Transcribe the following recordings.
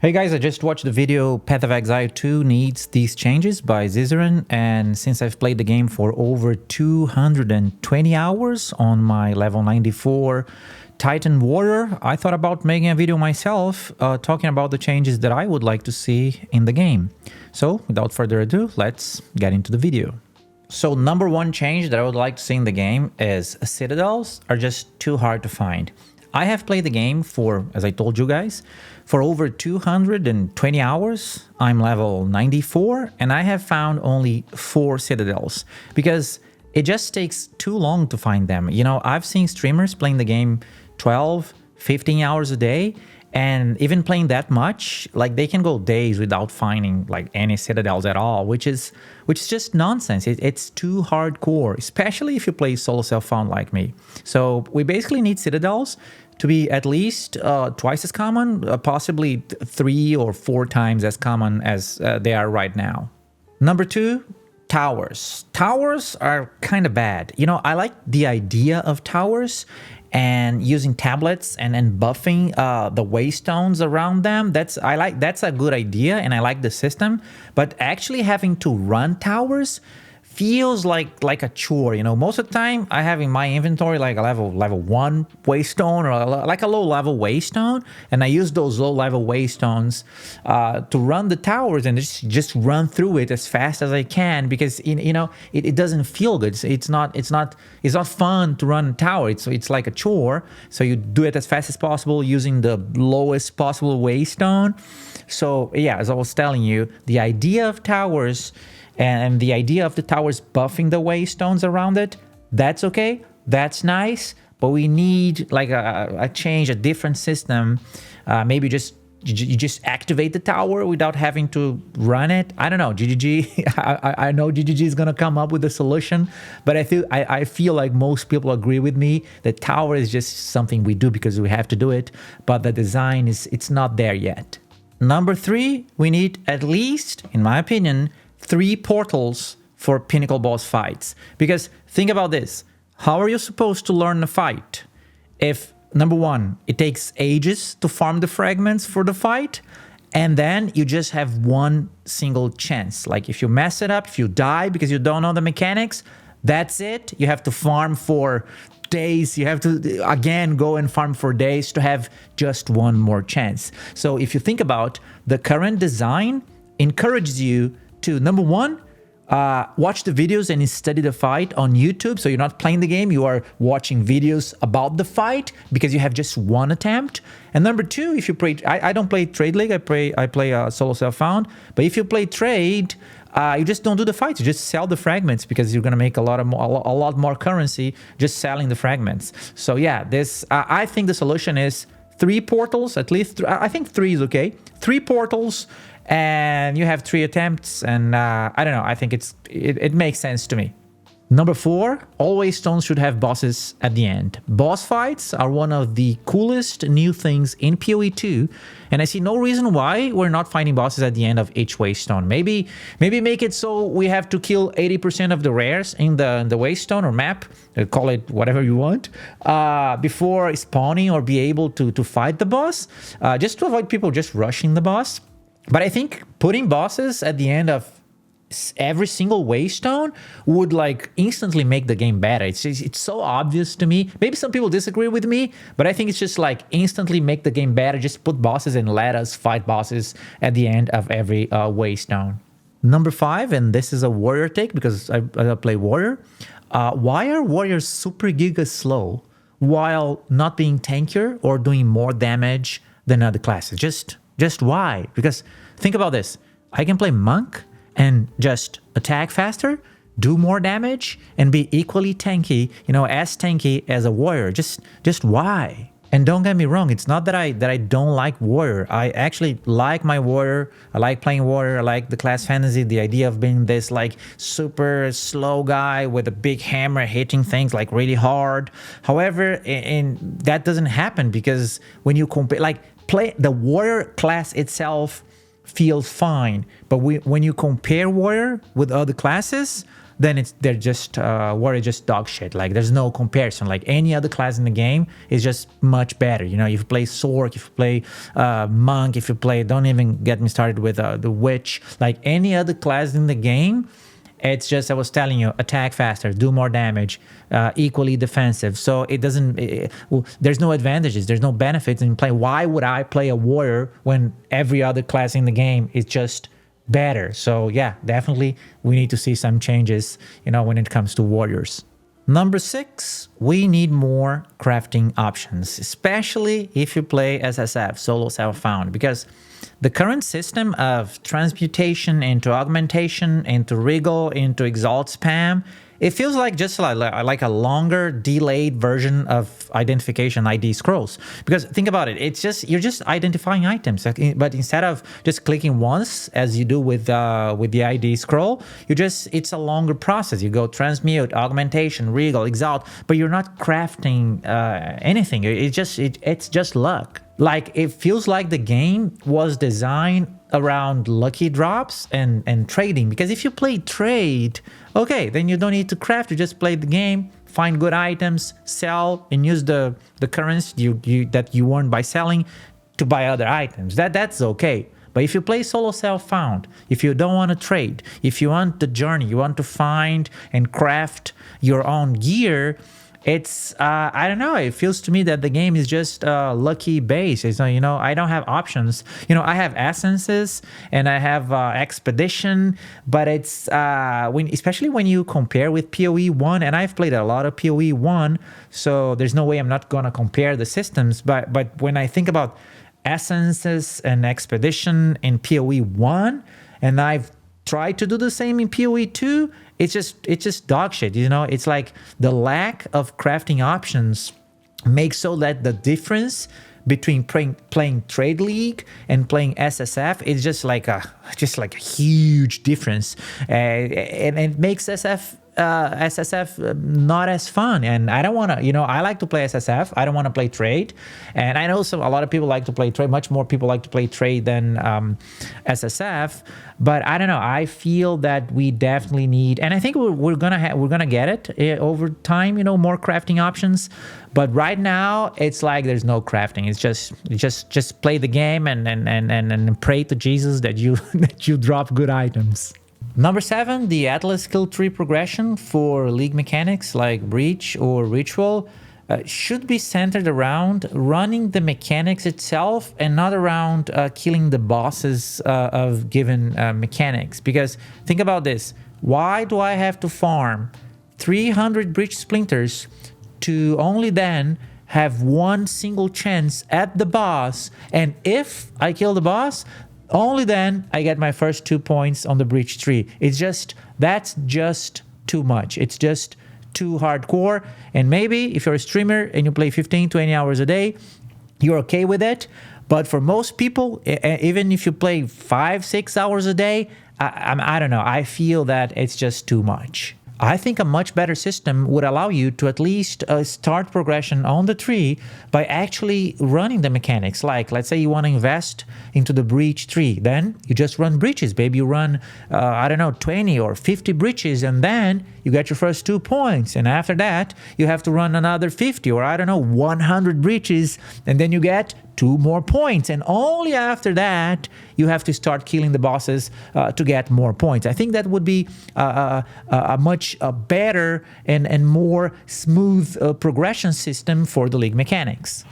Hey guys, I just watched the video Path of Exile 2 needs these changes by Zizaran, and since I've played the game for over 220 hours on my level 94 Titan Warrior, I thought about making a video myself talking about the changes that I would like to see in the game. So without further ado, let's get into the video. So number one change that I would like to see in the game is citadels are just too hard to find. I have played the game for, as I told you guys, for over 220 hours. I'm level 94 and I have found only 4 citadels because it just takes too long to find them. You know, I've seen streamers playing the game 12, 15 hours a day, and even playing that much, like they can go days without finding like any citadels at all, which is just nonsense. It's too hardcore, especially if you play solo self-found like me. So we basically need citadels to be at least twice as common, possibly 3 or 4 times as common as they are right now. Number 2, towers. Towers are kind of bad. You know, I like the idea of towers and using tablets and buffing the waystones around them. That's a good idea, and I like the system. But actually having to run towers feels like a chore. You know, most of the time I have in my inventory like a level 1 waystone or like a low level waystone, and I use those low level waystones to run the towers and just run through it as fast as I can, because you know it doesn't feel good. It's not fun to run a tower. It's like a chore. So you do it as fast as possible using the lowest possible waystone. So yeah, as I was telling you, the idea of towers and the idea of the towers buffing the waystones around it, that's okay, that's nice, but we need like a change, a different system. Maybe you just activate the tower without having to run it. I don't know, GGG. I know GGG is gonna come up with a solution, but I feel like most people agree with me that tower is just something we do because we have to do it, but the design it's not there yet. Number 3, we need at least, in my opinion, 3 portals for pinnacle boss fights. Because think about this, how are you supposed to learn a fight if, number 1, it takes ages to farm the fragments for the fight, and then you just have one single chance? Like if you mess it up, if you die because you don't know the mechanics, that's it. You have to farm for days. You have to again go and farm for days to have just one more chance. So if you think about the current design, encourages you to, number 1, watch the videos and study the fight on YouTube. So you're not playing the game, you are watching videos about the fight because you have just one attempt. And number 2, if you play, I don't play Trade League, I play solo self-found. But if you play Trade, you just don't do the fights, you just sell the fragments because you're gonna make a lot more currency just selling the fragments. So yeah, this I think the solution is 3 portals, at least. I think 3 is okay. 3 portals, and you have 3 attempts, and I don't know, I think it makes sense to me. Number 4, always stones should have bosses at the end. Boss fights are one of the coolest new things in PoE 2, and I see no reason why we're not finding bosses at the end of each waystone. Maybe make it so we have to kill 80% of the rares in the waystone or map, call it whatever you want, before spawning or be able to fight the boss, just to avoid people just rushing the boss. But I think putting bosses at the end of every single waystone would like instantly make the game better. It's so obvious to me. Maybe some people disagree with me, but I think it's just like instantly make the game better. Just put bosses and let us fight bosses at the end of every waystone. Number 5, and this is a warrior take because I play warrior. Why are warriors super giga slow while not being tankier or doing more damage than other classes? Just why? Because think about this. I can play monk and just attack faster, do more damage, and be equally tanky, you know, as tanky as a warrior. Just why? And don't get me wrong, it's not that I don't like warrior. I actually like my warrior. I like playing warrior. I like the class fantasy, the idea of being this like super slow guy with a big hammer hitting things like really hard. However, and that doesn't happen because when you compare, like play the warrior class itself feels fine, but when you compare warrior with other classes, then they're just warrior just dog shit. Like there's no comparison. Like any other class in the game is just much better. You know, if you play sword, if you play monk, if you play, don't even get me started with the witch. Like any other class in the game, it's just, I was telling you, attack faster, do more damage, equally defensive. So it doesn't, there's no advantages, there's no benefits in play. Why would I play a warrior when every other class in the game is just better? So yeah, definitely we need to see some changes, you know, when it comes to warriors. Number 6, we need more crafting options, especially if you play SSF, solo self-found, because the current system of transmutation into augmentation, into wriggle, into exalt spam, it feels like just like a longer delayed version of identification ID scrolls. Because think about it, it's just, you're just identifying items, but instead of just clicking once as you do with the ID scroll, it's a longer process. You go transmute, augmentation, wriggle, exalt, but you're not crafting anything. It's just luck. Like it feels like the game was designed around lucky drops and trading, because if you play trade, okay, then you don't need to craft, you just play the game, find good items, sell, and use the currency that you earn by selling to buy other items. That's okay. But if you play solo self-found, if you don't want to trade, if you want the journey, you want to find and craft your own gear, it's I don't know, it feels to me that the game is just lucky based. It's, you know, I don't have options. You know, I have essences and I have expedition, but it's especially when you compare with PoE 1, and I've played a lot of PoE 1, so there's no way I'm not gonna compare the systems, but when I think about essences and expedition in PoE 1, and I've tried to do the same in PoE 2, it's just dog shit, you know. It's like the lack of crafting options makes so that the difference between playing Trade League and playing SSF is just like a huge difference, and it makes SSF not as fun. And I don't want to, you know, I like to play SSF, I don't want to play trade, and I know a lot of people like to play trade, much more people like to play trade than SSF, but I don't know, I feel that we definitely need, and I think we're gonna get it over time, you know, more crafting options. But right now it's like there's no crafting. It's just play the game and pray to Jesus that you that you drop good items. Number 7, the Atlas skill tree progression for league mechanics like Breach or Ritual should be centered around running the mechanics itself and not around killing the bosses of given mechanics. Because think about this, why do I have to farm 300 Breach Splinters to only then have one single chance at the boss, and if I kill the boss, only then I get my first 2 points on the Breach tree? That's just too much. It's just too hardcore. And maybe if you're a streamer and you play 15-20 hours a day, you're okay with it. But for most people, even if you play 5-6 hours a day, I don't know, I feel that it's just too much. I think a much better system would allow you to at least start progression on the tree by actually running the mechanics. Like, let's say you want to invest into the breach tree, then you just run breaches, baby. You run, I don't know, 20 or 50 breaches, and then you get your first 2 points. And after that, you have to run another 50 or, I don't know, 100 breaches, and then you get 2 more points. And only after that, you have to start killing the bosses to get more points. I think that would be a much better and more smooth progression system for the league mechanics.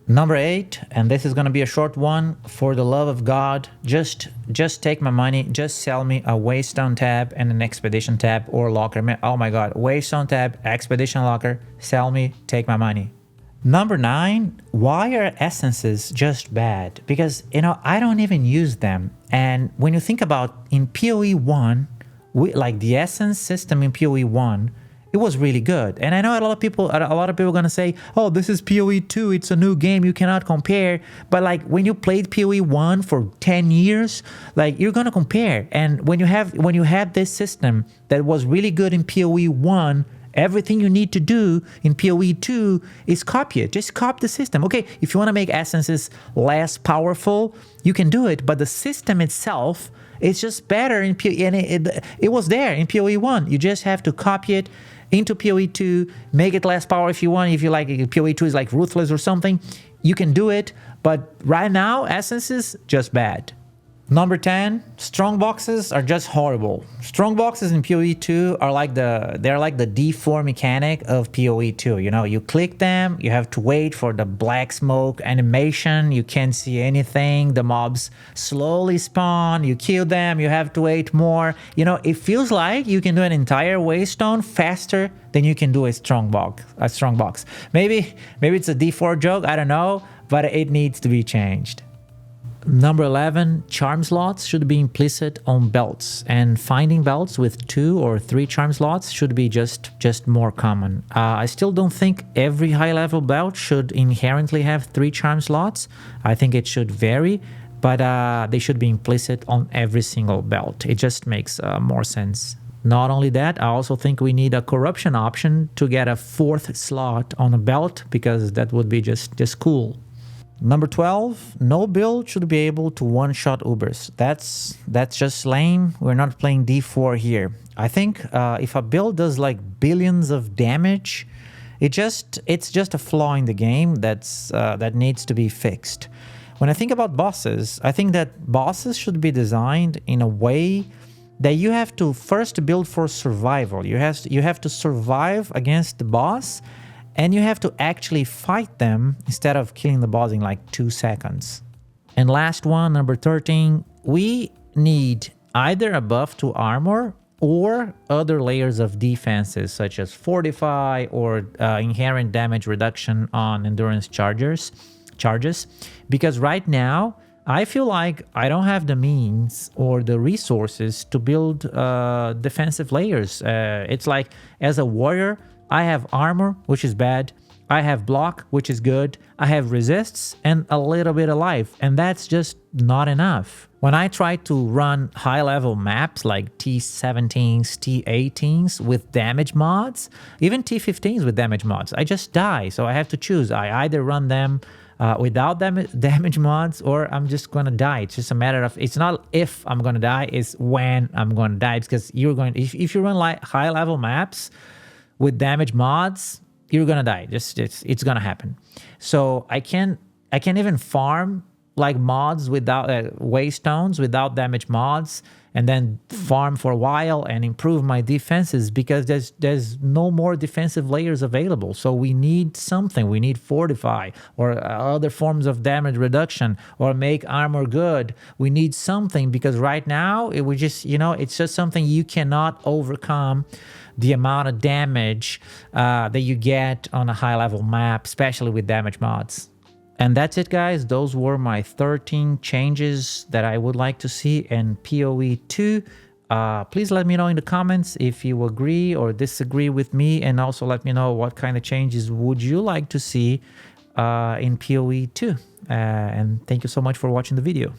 Number 8, and this is going to be a short one. For the love of God, just take my money. Just sell me a Waystone tab and an Expedition tab or locker. Oh my God, Waystone tab, Expedition locker, sell me, take my money. Number 9, why are essences just bad? Because, you know, I don't even use them. And when you think about in PoE 1, like the essence system in PoE 1, it was really good. And I know a lot of people are going to say, oh, this is PoE 2, it's a new game, you cannot compare. But like when you played PoE 1 for 10 years, like you're going to compare. And when you had this system that was really good in PoE 1, Everything you need to do in PoE 2 is copy it. Just copy the system. Okay, if you want to make essences less powerful, you can do it, but the system itself is just better in PoE, and it was there in PoE 1. You just have to copy it into PoE 2, make it less power if you want. If you like, PoE 2 is like ruthless or something, you can do it, but right now, essences, just bad. Number 10, strong boxes are just horrible. Strong boxes in PoE 2 are like they're like the D4 mechanic of PoE 2. You know, you click them, you have to wait for the black smoke animation, you can't see anything, the mobs slowly spawn, you kill them, you have to wait more. You know, it feels like you can do an entire waystone faster than you can do a strong box. Maybe it's a D4 joke, I don't know, but it needs to be changed. Number 11, charm slots should be implicit on belts, and finding belts with 2 or 3 charm slots should be just more common. I still don't think every high-level belt should inherently have 3 charm slots. I think it should vary, but they should be implicit on every single belt. It just makes more sense. Not only that, I also think we need a corruption option to get a 4th slot on a belt, because that would be just cool. Number 12, no build should be able to one-shot Ubers. That's just lame. We're not playing D4 here. I think if a build does like billions of damage, it's just a flaw in the game that needs to be fixed. When I think about bosses, I think that bosses should be designed in a way that you have to first build for survival. You have to survive against the boss, and you have to actually fight them instead of killing the boss in like 2 seconds. And last one, number 13, we need either a buff to armor or other layers of defenses such as fortify or inherent damage reduction on endurance charges. Because right now, I feel like I don't have the means or the resources to build defensive layers. It's like, as a warrior, I have armor, which is bad. I have block, which is good. I have resists and a little bit of life, and that's just not enough. When I try to run high-level maps like T17s, T18s with damage mods, even T15s with damage mods, I just die. So I have to choose. I either run them without damage mods, or I'm just gonna die. It's just a matter of, it's not if I'm gonna die, it's when I'm gonna die. Because if you run like high-level maps with damage mods, you're gonna die. It's gonna happen. So I can't even farm like mods without waystones without damage mods, and then farm for a while and improve my defenses, because there's no more defensive layers available. So we need something. We need fortify or other forms of damage reduction, or make armor good. We need something, because right now it's just something you cannot overcome. The amount of damage that you get on a high-level map, especially with damage mods. And that's it, guys. Those were my 13 changes that I would like to see in PoE 2. Please let me know in the comments if you agree or disagree with me, and also let me know what kind of changes would you like to see in PoE 2. And thank you so much for watching the video.